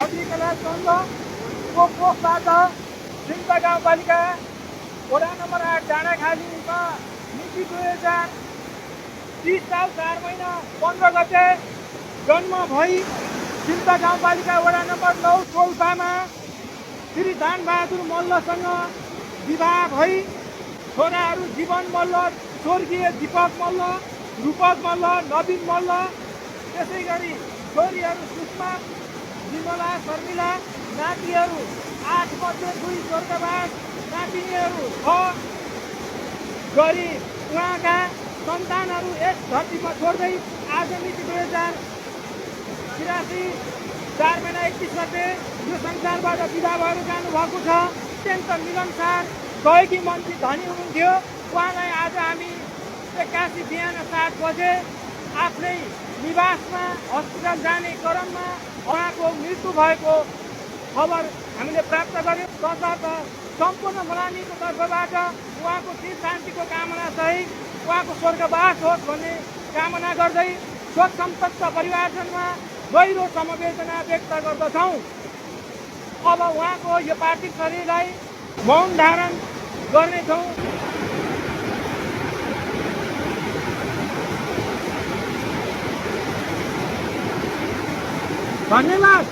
नदीकला चन्द्रको कोखबाट सिन्ता गाउँपालिका वडा नम्बर 8 डाँडाखालीमा मिति 2030 साल 4 महिना 15 गते जन्म भई सिन्ता गाउँपालिका वडा नम्बर 9 टोल्पामा श्री दानबहादुर मल्लसँग विवाह भई छोराहरू जीवन मल्ल, स्वर्गीय दीपक मल्ल, रूपक मल्ल, नवीन मल्ल, त्यसै गरी छोरीहरू सुषमा, विमला, शर्मिला, नातिहरू 8 मध्ये 2 स्वर्गवास, नातिनीहरू 6 गरी उहाँका सन्तानहरू यस धरतीमा छोड्दै आज मिति 2083 4 महिना 31 गते यो संसारबाट विदा भएर जानुभएको छ। अत्यन्त मिलनसार गएकी मन्त्री धनी हुनुहुन्थ्यो। उहाँलाई आज हामी 81 बिहान 7 बजे आफ्नै निवासमा हस्पिटल जाने क्रममा उहाँको मृत्यु भएको खबर हामीले प्राप्त गर्यौँ। तसर्थ सम्पूर्ण मलामीको तर्फबाट उहाँको चिर शान्तिको कामना सहित उहाँको स्वर्गवास होस् भन्ने कामना गर्दै शोक संतप्त परिवारजनमा गहिरो समवेदना व्यक्त गर्दछौँ। अब उहाँको यो पार्थिव शरीरलाई मौन धारण गर्नेछौँ। धन्यवाद।